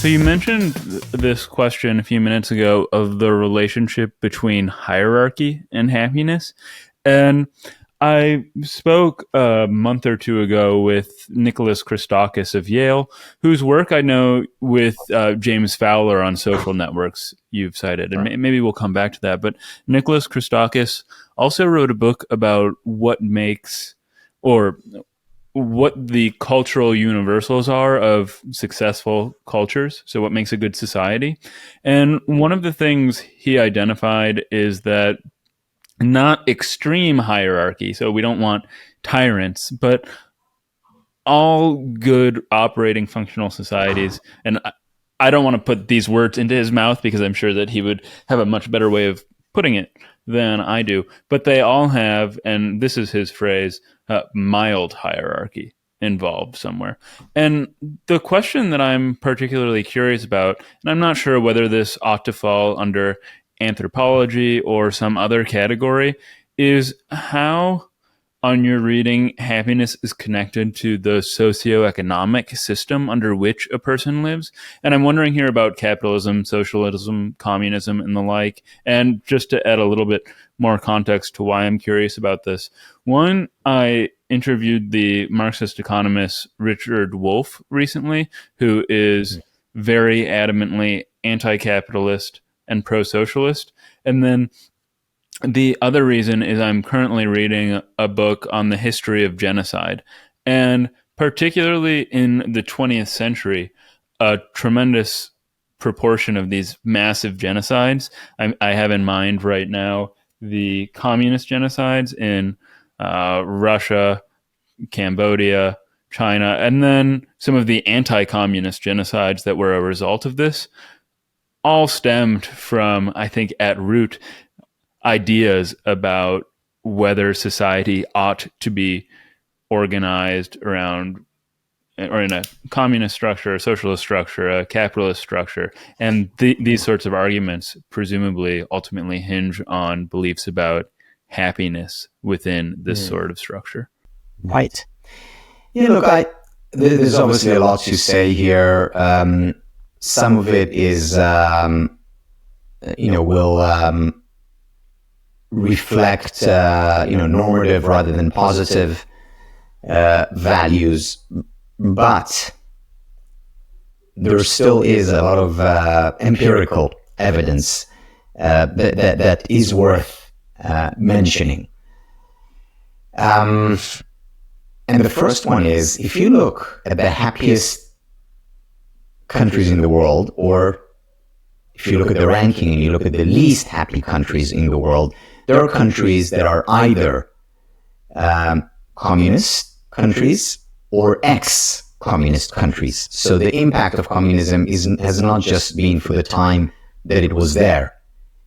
So you mentioned this question a few minutes ago of the relationship between hierarchy and happiness. And I spoke a month or two ago with Nicholas Christakis of Yale, whose work I know with James Fowler on social networks you've cited. And maybe we'll come back to that. But Nicholas Christakis also wrote a book about what makes or what the cultural universals are of successful cultures. So what makes a good society. And one of the things he identified is that not extreme hierarchy. So we don't want tyrants, but all good operating functional societies. And I don't want to put these words into his mouth because I'm sure that he would have a much better way of putting it than I do. But they all have, and this is his phrase, mild hierarchy involved somewhere. And the question that I'm particularly curious about, and I'm not sure whether this ought to fall under anthropology or some other category, is how, on your reading, happiness is connected to the socioeconomic system under which a person lives. And I'm wondering here about capitalism, socialism, communism, and the like. And just to add a little bit more context to why I'm curious about this. One, I interviewed the Marxist economist Richard Wolff recently, who is very adamantly anti-capitalist and pro-socialist. And then the other reason is I'm currently reading a book on the history of genocide. And particularly in the 20th century, a tremendous proportion of these massive genocides, I have in mind right now the communist genocides in Russia, Cambodia, China, and then some of the anti-communist genocides that were a result of this, all stemmed from, I think, at root, ideas about whether society ought to be organized around or in a communist structure, a socialist structure, a capitalist structure. And these sorts of arguments presumably ultimately hinge on beliefs about happiness within this sort of structure. Right. Yeah, look, there's obviously a lot to say here. Some of it is, will reflect, normative rather than positive values. But there still is a lot of empirical evidence that is worth mentioning. And the first one is, if you look at the happiest countries in the world, or if you look at the ranking and you look at the least happy countries in the world, there are countries that are either communist countries or ex-communist countries. So the impact of communism has not just been for the time that it was there.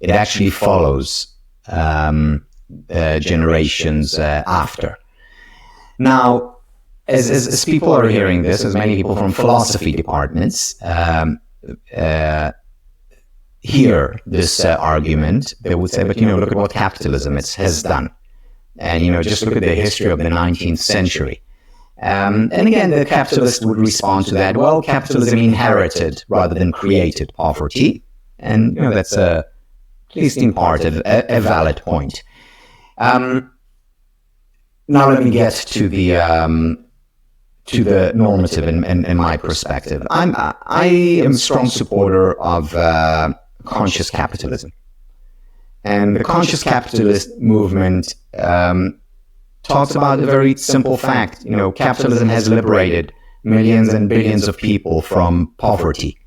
It actually follows generations after. Now, as people are hearing this, as many people from philosophy departments hear this argument, they would say, but look at what capitalism has done. And just look at the history of the 19th century. And again, the capitalist would respond to that, well, capitalism inherited rather than created poverty. And that's at least in part a valid point. Now let me get to the normative and my perspective. I am a strong supporter of conscious capitalism. And the conscious capitalist movement talks about a very simple fact. Capitalism has liberated millions and billions of people from poverty.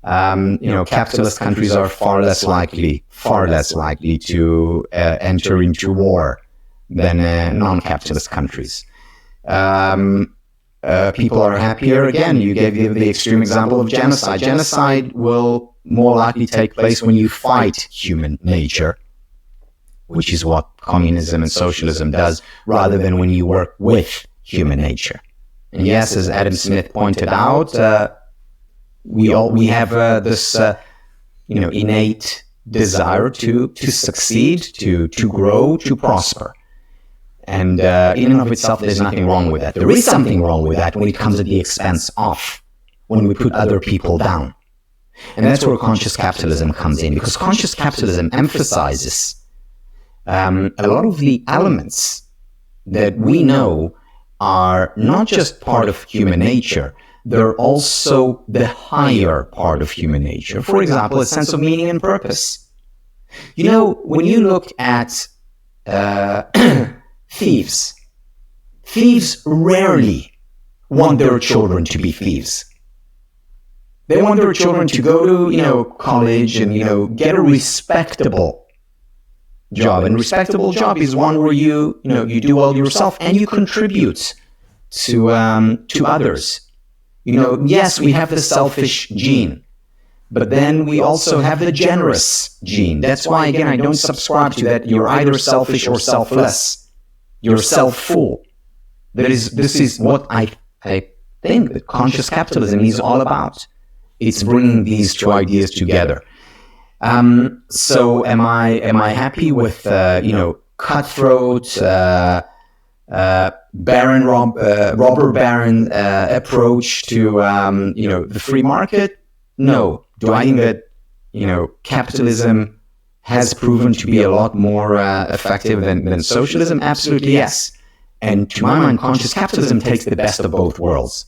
Capitalist countries are far less likely to enter into war than non-capitalist countries. People are happier. Again, you gave the extreme example of genocide. Genocide will more likely take place when you fight human nature, which is what communism and socialism does, rather than when you work with human nature. And yes, as Adam Smith pointed out, we have this innate desire to succeed, to grow, to prosper. And in and of itself, there's nothing wrong with that. There is something wrong with that when it comes at the expense of when we put other people down. And that's where conscious capitalism comes in, because conscious capitalism emphasizes a lot of the elements that we know are not just part of human nature, they're also the higher part of human nature. For example, a sense of meaning and purpose. You know, when you look at thieves rarely want their children to be thieves. They want their children to go to, college and, get a respectable job. And respectable job is one where you do well yourself and you contribute to others. Yes, we have the selfish gene, but then we also have the generous gene. That's why, again, I don't subscribe to that you're either selfish or selfless. You're self-full. This is what I think that conscious capitalism is all about. It's bringing these two ideas together. So am I happy with cutthroat, robber baron approach to the free market? No. Do I think that capitalism has proven to be a lot more effective than socialism? Absolutely yes. And to my mind, conscious capitalism takes the best of both worlds.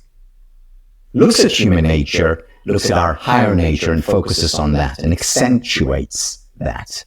Looks at human nature, looks at our higher nature and focuses on that and accentuates that.